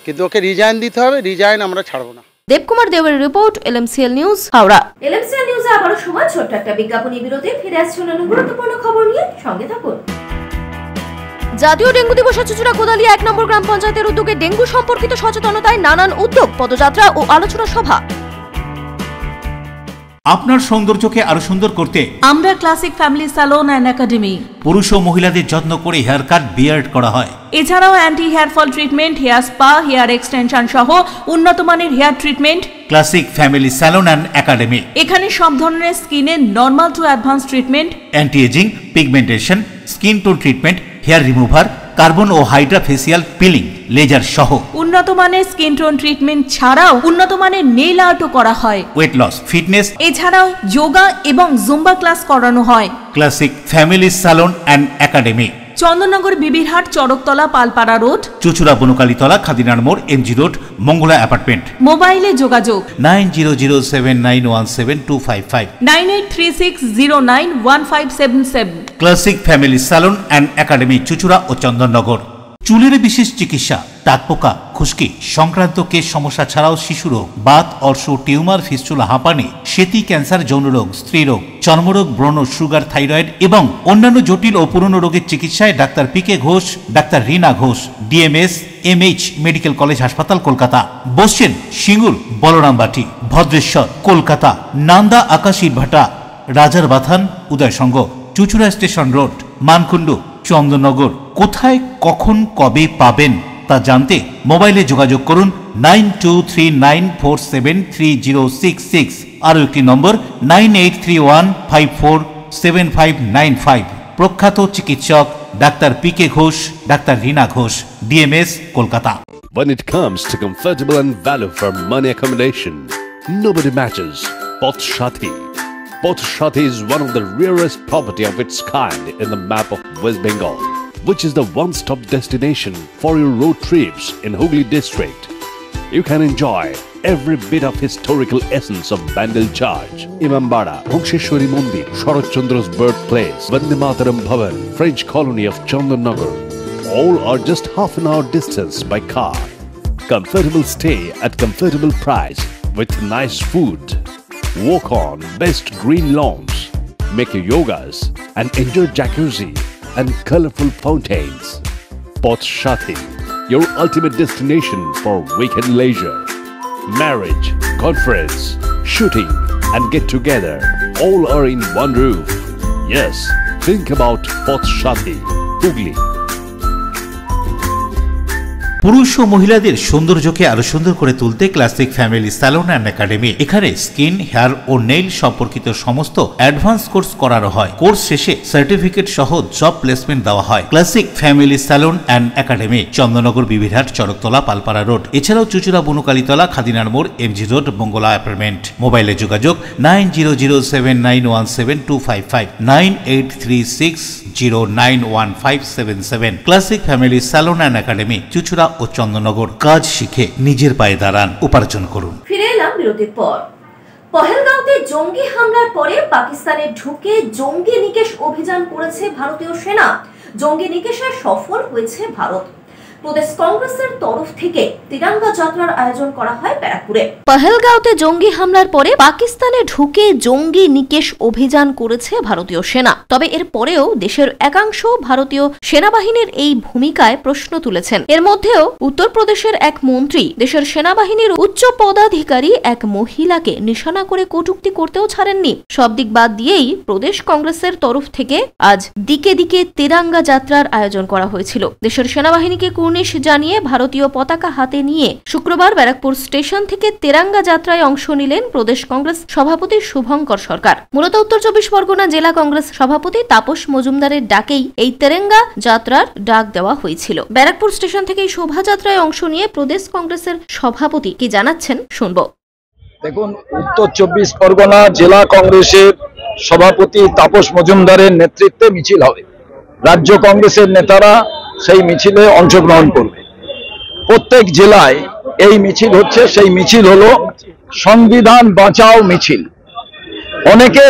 কিন্তু ওকে রিজাইন দিতে হবে, রিজাইন আমরা ছাড়বো না। দেবকুমার দেবের রিপোর্ট, এলএমসিএল নিউজ, হাওড়া। এলএমসিএল নিউজে আবারও সময় ছোট্ট একটা বিজ্ঞাপনী বিরতি, ফিরে আসছে অন্য গুরুত্বপূর্ণ খবর নিয়ে, সঙ্গে থাকুন। জাতীয় ডেঙ্গু দিবসে চুঁচুড়া কোদালিয়া 1 নম্বর গ্রাম পঞ্চায়েতের উদ্যোগে ডেঙ্গু সম্পর্কিত সচেতনতায় নানান উদ্যোগ, পদযাত্রা ও আলোচনা সভা। আপনার সৌন্দর্যকে আরো সুন্দর করতে আমরা classic family salon and academy. পুরুষ ও মহিলাদের যত্ন করে হেয়ার কাট, বিয়ার্ড করা হয়। এছাড়াও anti hair fall treatment, hair spa, hair extension সহ উন্নত মানের hair treatment. Classic family salon and academy. এখানে সব ধরনের স্কিনের normal to advance treatment, anti aging, pigmentation, skin tone treatment, hair remover, carbon ও হাইড্রা ফেসিয়াল পিলিং, লেজার সহ উন্নত মানের স্কিন টোন ট্রিটমেন্ট ছাড়াও উন্নত মানের নেইল আর্টও করা হয়। ওয়েট লস, ফিটনেস, এছাড়াও যোগা এবং জুম্বা ক্লাস করানো হয়। Classic family salon and academy, Chandannagar, Bibirhat, Charaktala, Palpara road, Chuchura, Bankalitala, খাদিনার মোড়, এমজি রোড, মঙ্গলা অ্যাপার্টমেন্ট। মোবাইলে যোগাযোগ 9007917255, 9836091577। Classic family salon and academy, Chuchura ও চন্দননগর। চুলের বিশেষ চিকিৎসা, টাকপোকা, খুশকি সংক্রান্ত কেশ সমস্যা ছাড়াও শিশুরোগ, বাত, অর্শ, টিউমার, ফিস্টুলা, হাঁপানি, সেতি, ক্যান্সার, যৌনরোগ, স্ত্রীরোগ, চর্মরোগ, ব্রণ, সুগার, থাইরয়েড এবং অন্যান্য জটিল ও পুরনো রোগের চিকিৎসায় ডাক্তার পিকে ঘোষ, ডাক্তার Rina Ghosh, DMS MH medical college হাসপাতাল, কলকাতা। বসছেন সিঙ্গুর, বলরামবাটি, ভদ্রেশ্বর, কলকাতা, নান্দা, আকাশীরভাটা, রাজার বাথান, উদয়সঙ্গ, চুচুড়া স্টেশন রোড, মানকুণ্ডু, চন্দননগর। কোথায়, কখন, কবে পাবেন তা জানতে মোবাইলে যোগাযোগ করুন 9239473066। আরও একটি নম্বর 9831547595। প্রখ্যাত চিকিৎসক ডাক্তার পিকে ঘোষ, ডাক্তার Rina Ghosh, DMS, Kolkata. When it comes to comfortable and value for money accommodation, nobody matches Poth Shati. Poth Shati is one of the rarest property of its kind in the map of West Bengal, which is the one-stop destination for your road trips in Hooghly district. You can enjoy every bit of historical essence of Bandel Church, Imambara, Bhongsheshwari Mandir, Sharat Chandra's birthplace, Vande Mataram Bhavan, French colony of Chandanagar. All are just half an hour distance by car. Comfortable stay at comfortable price with nice food. Walk on best green lawns, make your yogas and enjoy jacuzzi and colorful fountains. Poth Shati, your ultimate destination for weekend leisure, marriage, conference, shooting and get together. All are in one roof. Yes, think about Poth Shati, Hooghly. পুরুষ ও মহিলাদের সৌন্দর্যকে আরো সুন্দর করে তুলতে classic family salon and academy. এখানে skin, hair ও nail সম্পর্কিত সমস্ত অ্যাডভান্স কোর্স করানো হয়। কোর্স শেষে সার্টিফিকেট সহ জব প্লেসমেন্ট দেওয়া হয়। Classic family salon and academy, Chandannagar, Bibirhat, Charaktala, Palpara road. এছাড়াও চুচুড়া, বনকালীতলা, খাদিনার মোড়, এমজি রোড, মঙ্গলা অ্যাপার্টমেন্ট। মোবাইলে যোগাযোগ 9007917255, 9836091577। Classic family salon and academy, Chuchura ও চন্দননগর। কাজ শিখে নিজের পায়ে দাঁড়ান, উপার্জন করুন। ফিরে এলাম বিরতির পর। পহেলগাঁওতে জঙ্গি হামলার পরে পাকিস্তানে ঢুকে জঙ্গি নিকেশ অভিযান করেছে ভারতীয় সেনা। জঙ্গি নিকেশে সফল হয়েছে ভারত। প্রদেশ কংগ্রেসের তরফ থেকে তিরঙ্গা যাত্রার আয়োজন করা হয় ব্যারাকপুরে। পহেলগাঁওতে জঙ্গি হামলার পরে পাকিস্তানে ঢুকে জঙ্গি নিকেশ অভিযান করেছে ভারতীয় সেনা। তবে এর পরেও দেশের একাংশ ভারতীয় সেনাবাহিনীর এই ভূমিকায় প্রশ্ন তুলেছেন। এর মধ্যেও উত্তরপ্রদেশের এক মন্ত্রী দেশের সেনাবাহিনীর উচ্চ পদাধিকারী এক মহিলাকে নিশানা করে কটূক্তি করতেও ছাড়েননি। সব দিক বাদ দিয়েই প্রদেশ কংগ্রেসের তরফ থেকে আজ দিকে দিকে তিরঙ্গা যাত্রার আয়োজন করা হয়েছিল। দেশের সেনাবাহিনীকে কুর্নিশ জানিয়ে ভারতীয় পতাকা হাতে নিয়ে শুক্রবার ব্যারাকপুর স্টেশন থেকে তিরঙ্গা যাত্রায় অংশ নিলেন প্রদেশ কংগ্রেস সভাপতি শুভঙ্কর সরকার। মূলত উত্তর 24 পরগনা জেলা কংগ্রেস সভাপতি তাপস মজুমদারের ডাকেই এই তিরঙ্গা যাত্রার ডাক দেওয়া হয়েছিল। ব্যারাকপুর স্টেশন থেকে এই শোভাযাত্রায় অংশ নিয়ে প্রদেশ কংগ্রেসের সভাপতি কি জানাচ্ছেন শুনব। দেখুন, উত্তর 24 পরগনা জেলা কংগ্রেসের সভাপতি তাপস মজুমদারের নেতৃত্বে মিছিল হবে। রাজ্য কংগ্রেসের নেতারা সেই মিছিলে অংশগ্রহণ করবে। প্রত্যেক জেলায় এই মিছিল হচ্ছে। সেই মিছিল হলো সংবিধান বাঁচাও মিছিল। অনেকে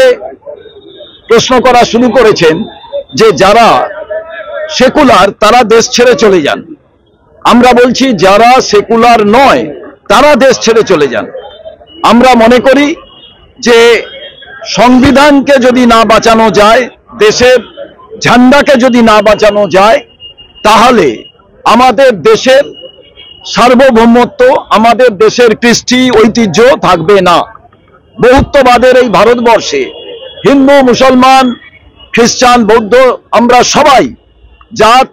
প্রশ্ন করা শুরু করেছেন যে যারা সেকুলার তারা দেশ ছেড়ে চলে যান। আমরা বলছি যারা সেকুলার নয় তারা দেশ ছেড়ে চলে যান। আমরা মনে করি যে সংবিধানকে যদি না বাঁচানো যায়, দেশের ঝান্ডাকে যদি না বাঁচানো যায়, তাহলে আমাদের দেশের সার্বভৌমত্ব, আমাদের দেশের কৃষ্টি ঐতিহ্য থাকবে না। বহুত্ববাদের এই ভারতবর্ষে হিন্দু, মুসলমান, খ্রিস্টান, বৌদ্ধ, আমরা সবাই জাত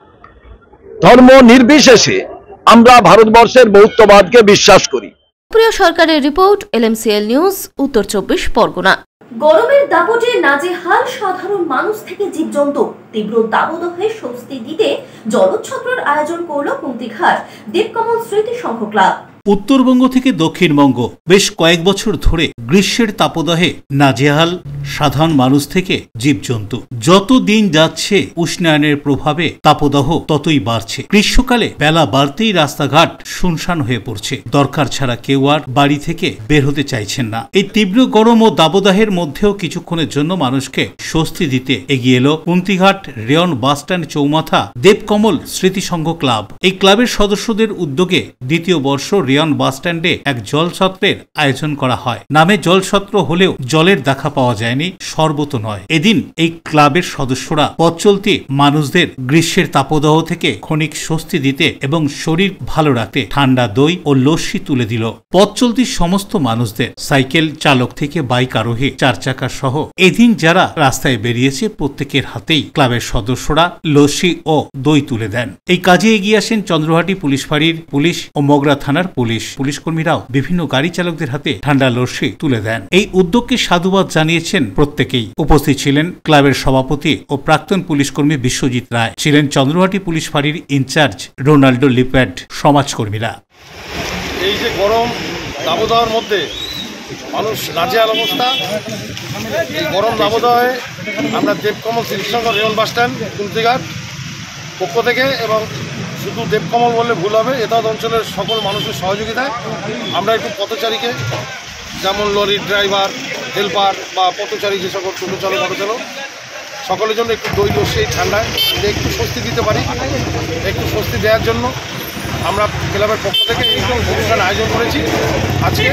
ধর্ম নির্বিশেষে আমরা ভারতবর্ষের বহুত্ববাদকে বিশ্বাস করি। প্রিয় সরকারের রিপোর্ট, LMCL নিউজ, উত্তর 24 পরগনা। গরমের দাপটে নাজেহাল সাধারণ মানুষ থেকে জীবজন্তু। তীব্র দাবদাহে স্বস্তি দিতে জলোচ্ছ্বাসের আয়োজন করল কুন্তিঘাট দেবকমল স্মৃতি সংঘ ক্লাব। উত্তরবঙ্গ থেকে দক্ষিণবঙ্গ বেশ কয়েক বছর ধরে গ্রীষ্মের তাপদাহে নাজেহাল সাধারণ মানুষ থেকে জীবজন্তু। যত দিন যাচ্ছে উষ্ণায়নের প্রভাবে তাপদাহ ততই বাড়ছে। গ্রীষ্মকালে বেলা বাড়তেই রাস্তাঘাট শুনশান হয়ে পড়ছে। দরকার ছাড়া কেউ আর বাড়ি থেকে বের হতে চাইছেন না। এই তীব্র গরম ও দাবদাহের মধ্যেও কিছুক্ষণের জন্য মানুষকে স্বস্তি দিতে এগিয়ে এলো কুন্তিঘাট রেয়ন বাসস্ট্যান্ড চৌমাথা দেবকমল স্মৃতি সংঘ ক্লাব। এই ক্লাবের সদস্যদের উদ্যোগে দ্বিতীয় বর্ষ রেয়ন বাসস্ট্যান্ডে এক জলসত্রের আয়োজন করা হয়। নামে জলসত্র হলেও জলের দেখা পাওয়া যায়নি, শরবত নয়। এদিন এই ক্লাবের সদস্যরা পথ চলতি মানুষদের গ্রীষ্মের তাপদাহ থেকে ক্ষণিক স্বস্তি দিতে এবং শরীর ভালো রাখতে ঠান্ডা দই ও লস্যি তুলে দিল। পথ চলতি সমস্ত মানুষদের, সাইকেল চালক থেকে বাইক আরোহী, চার চাকা সহ এদিন যারা রাস্তায় বেরিয়েছে প্রত্যেকের হাতেই ক্লাবের সদস্যরা লস্যি ও দই তুলে দেন। এই কাজে এগিয়ে আসেন চন্দ্রহাটি পুলিশ ফাঁড়ির পুলিশ ও মগরা থানার পুলিশ কর্মীরাও বিভিন্ন গাড়ি চালকদের হাতে ঠান্ডা লস্যি তুলে দেন। এই উদ্যোগকে সাধুবাদ জানিয়েছেন প্রত্যেকেই। উপস্থিত ছিলেন ক্লাবের সভাপতি ও প্রাক্তন পুলিশ কর্মী বিশ্বজিৎ রায়, ছিলেন চন্দ্রহাটি পুলিশ ফাঁড়ির ইনচার্জ রোনাল্ডো লিপ্যাড, সমাজকর্মীরা। এই যে গরম দাবদাহের মধ্যে মানুষ নাজেহাল অবস্থা, এই গরম দাবদাহে আমরা দেবকমল স্মৃতি সংঘ রেয়ন বাসস্ট্যান্ড কুন্তিঘাট পক্ষ থেকে, এবং শুধু দেবকমল বললে ভুল হবে, এতদ অঞ্চলের সকল মানুষের সহযোগিতায় আমরা একটু পথচারীকে, যেমন লরির ড্রাইভার, হেল্পার বা পথচারী যে সকল টোটো চালক, অটো চালক, সকলের জন্য একটু দই লস্যি এই ঠান্ডায় একটু স্বস্তি দিতে পারি। একটু স্বস্তি দেওয়ার জন্য আমরা ক্লাবের পক্ষ থেকে এই অনুষ্ঠান আয়োজন করেছি আজকে।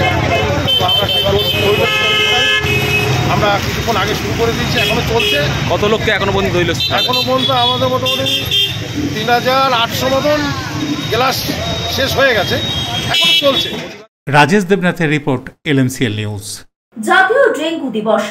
আমরা কিছুক্ষণ আগে শুরু করে দিয়েছি, এখনো চলছে। কত লোককে এখনো পর্যন্ত দই লস্যি? এখনো পর্যন্ত আমাদের মোটামুটি 3800 মতন গ্লাস শেষ হয়ে গেছে, এখনো চলছে। রাজেশ দেবনাথের রিপোর্ট, LMCL নিউজ। জাতীয় ডেঙ্গু দিবস।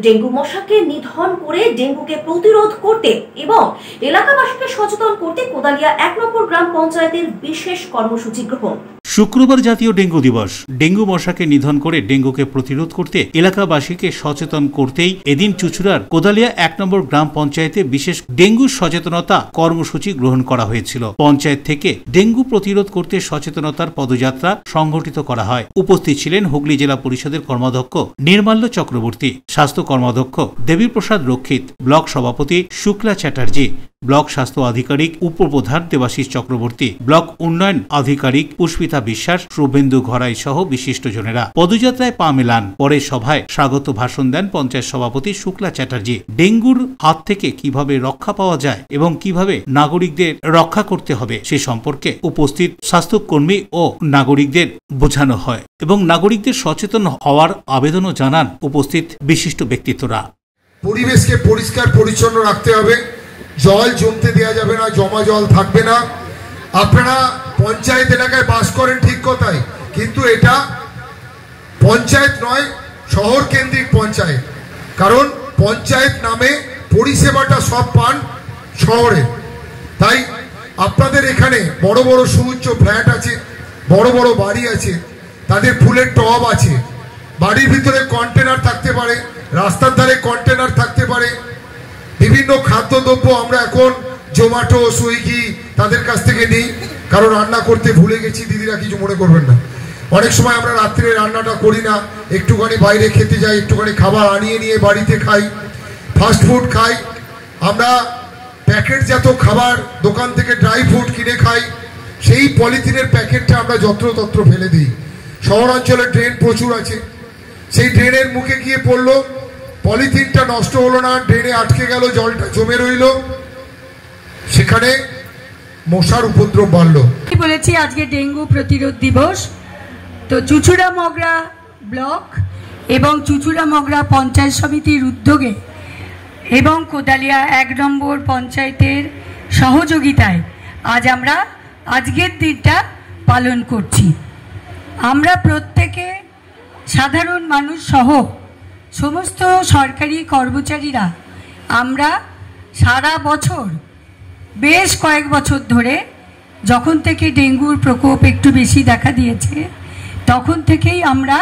ডেঙ্গু মশাকে নিধন করে ডেঙ্গুকে প্রতিরোধ করতে এবং এলাকাবাসীকে সচেতন করতে কোদালিয়া 1 নম্বর গ্রাম পঞ্চায়েতের বিশেষ কর্মসূচি গ্রহণ। শুক্রবার জাতীয় ডেঙ্গু দিবস। ডেঙ্গু মশাকে নিধন করে ডেঙ্গুকে প্রতিরোধ করতে এলাকাবাসীকে সচেতন করতেই এদিন চুঁচুড়ার কোদালিয়া 1 নম্বর গ্রাম পঞ্চায়েতে বিশেষ ডেঙ্গু সচেতনতা কর্মসূচি গ্রহণ করা হয়েছিল। পঞ্চায়েত থেকে ডেঙ্গু প্রতিরোধ করতে সচেতনতার পদযাত্রা সংগঠিত করা হয়। উপস্থিত ছিলেন হুগলি জেলা পরিষদের কর্মাধ্যক্ষ নির্মাল্য চক্রবর্তী, স্বাস্থ্য কর্মাধ্যক্ষ দেবীপ্রসাদ রক্ষিত, ব্লক সভাপতি শুক্লা চ্যাটার্জি, ব্লক স্বাস্থ্য আধিকারিক উপপ্রধান দেবাশিস চক্রবর্তী, ব্লক উন্নয়ন আধিকারিক পুষ্পিতা বিশ্বাস, শুভেন্দু ঘরাই সহ বিশিষ্টজনেরা পদযাত্রায় পা মেলান। পরে সভায় স্বাগত ভাষণ দেন পঞ্চায়েত সভাপতি শুক্লা চ্যাটার্জি। ডেঙ্গুর হাত থেকে কিভাবে রক্ষা পাওয়া যায় এবং কিভাবে নাগরিকদের রক্ষা করতে হবে সে সম্পর্কে উপস্থিত স্বাস্থ্যকর্মী ও নাগরিকদের বোঝানো হয় এবং নাগরিকদের সচেতন হওয়ার আবেদনও জানান উপস্থিত বিশিষ্ট ব্যক্তিত্বরা। পরিবেশকে পরিষ্কার পরিচ্ছন্ন রাখতে হবে, জল জমতে দেওয়া যাবে না, জমা জল থাকবে না। আপনারা পঞ্চায়েত এলাকায় বাস করেন ঠিক কথাই, কিন্তু এটা পঞ্চায়েত নয়, শহর কেন্দ্রিক পঞ্চায়েত। কারণ পঞ্চায়েত নামে পরিষেবাটা সব পান শহরে। তাই আপনাদের এখানে বড় বড় সুউচ্চ ফ্ল্যাট আছে, বড় বড় বাড়ি আছে, তাদের ফুলের টব আছে, বাড়ির ভিতরে কন্টেনার থাকতে পারে, রাস্তার ধারে কন্টেনার থাকতে পারে। বিভিন্ন খাদ্যদ্রব্য আমরা এখন জোম্যাটো, সুইগি তাদের কাছ থেকে নিই, কারণ রান্না করতে ভুলে গেছি, দিদিরা কিছু মনে করবেন না। অনেক সময় আমরা রাত্রে রান্নাটা করি না, একটুখানি বাইরে খেতে যাই, একটুখানি খাবার আনিয়ে নিয়ে বাড়িতে খাই, ফাস্ট ফুড খাই। আমরা প্যাকেটজাত খাবার দোকান থেকে ড্রাই ফ্রুট কিনে খাই, সেই পলিথিনের প্যাকেটটা আমরা যত্রতত্র ফেলে দিই। শহরাঞ্চলে ড্রেন প্রচুর আছে, সেই ড্রেনের মুখে গিয়ে পড়লো, পলিথিনটা নষ্ট হলো না, ড্রেনে আটকে গেল, জলটা জমে রইল, সেখানে মশার উপদ্রব বাড়লো। বলেছি আজকে ডেঙ্গু প্রতিরোধ দিবস। তো চুঁচুড়া মগরা ব্লক এবং চুঁচুড়া মগরা পঞ্চায়েত সমিতির উদ্যোগে এবং কোদালিয়া 1 নম্বর পঞ্চায়েতের সহযোগিতায় আজ আমরা আজকের দিনটা পালন করছি। আমরা প্রত্যেকে সাধারণ মানুষ সহ সমস্ত সরকারি কর্মচারীরা আমরা সারা বছর বেশ কয়েক বছর ধরে যখন থেকে ডেঙ্গুর প্রকোপ একটু বেশি দেখা দিয়েছে তখন থেকেই আমরা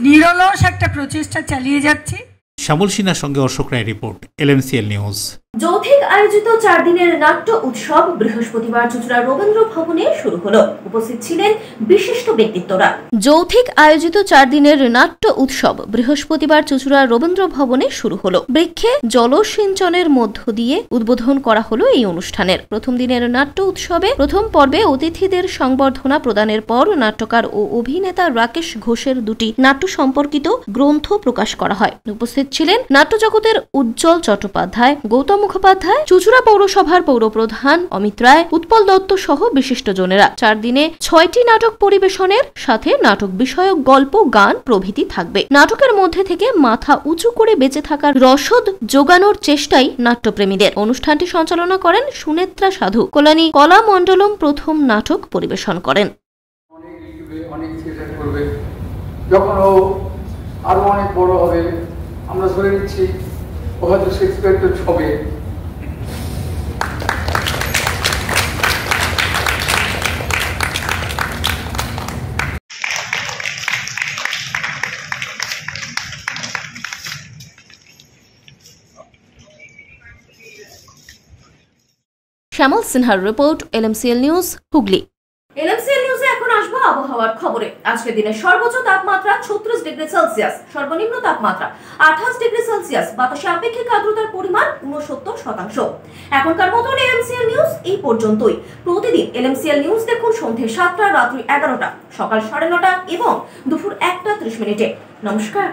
নিরলস একটা প্রচেষ্টা চালিয়ে যাচ্ছি। শ্যামল সিনহার সঙ্গে অশোক রায় রিপোর্ট, LMCL নিউজ। যৌথিক আয়োজিত 4 দিনের নাট্য উৎসব বৃহস্পতিবার চুঁচুড়া রবীন্দ্র ভবনে শুরু হলো। উপস্থিত ছিলেন বিশিষ্ট ব্যক্তিত্বরা। যৌথিক আয়োজিত 4 দিনের নাট্য উৎসব বৃহস্পতিবার চুঁচুড়া রবীন্দ্র ভবনে শুরু হলো। বৃক্ষে জলসিঞ্চনের মধ্য দিয়ে উদ্বোধন করা হলো এই অনুষ্ঠানের। প্রথম দিনের নাট্য উৎসবে প্রথম পর্বে অতিথিদের সংবর্ধনা প্রদানের পর নাট্যকার ও অভিনেতা রাকেশ ঘোষের দুটি নাট্য সম্পর্কিত গ্রন্থ প্রকাশ করা হয়। উপস্থিত ছিলেন নাট্যজগতের উজ্জ্বল চট্টোপাধ্যায়, গৌতম মুখোপাধ্যায়, চুঁচুড়া পৌরসভার পৌরপ্রধান অমিত রায়, উৎপল দত্ত সহ বিশিষ্টজনেরা। 4 দিনে 6টি নাটক পরিবেশনের সাথে নাটক বিষয়ক গল্প, গান প্রভৃতি থাকবে। নাটকের মধ্যে থেকে মাথা উঁচু করে বেঁচে থাকার রসদ যোগানোর চেষ্টাই নাট্যপ্রেমীদের। অনুষ্ঠানটি সঞ্চালনা করেন সুনেত্রা সাধু। কল্যাণী কলা মণ্ডলম প্রথম নাটক পরিবেশন করেন। যখন ও আরো অনেক বড় হবে, আমরা ধরে নিচ্ছি ও হয়তো শেক্সপিয়ার হবে। শ্যামল সিনহার report, LMCL news, Hooghly. LMCL নিউজে এখন আসবো আবহাওয়ার খবরে। আজকের দিনে সর্বোচ্চ তাপমাত্রা 36 ডিগ্রি সেলসিয়াস, সর্বনিম্ন তাপমাত্রা 28 ডিগ্রি সেলসিয়াস, বাতাসে আপেক্ষিক আর্দ্রতার পরিমাণ 69%। এখনকার মতন LMCL নিউজ এই পর্যন্তই। প্রতিদিন LMCL নিউজ দেখুন সন্ধ্যে 7টা, রাত্রি 11টা, সকাল 9:30 এবং দুপুর 1টা 30 মিনিটে। নমস্কার।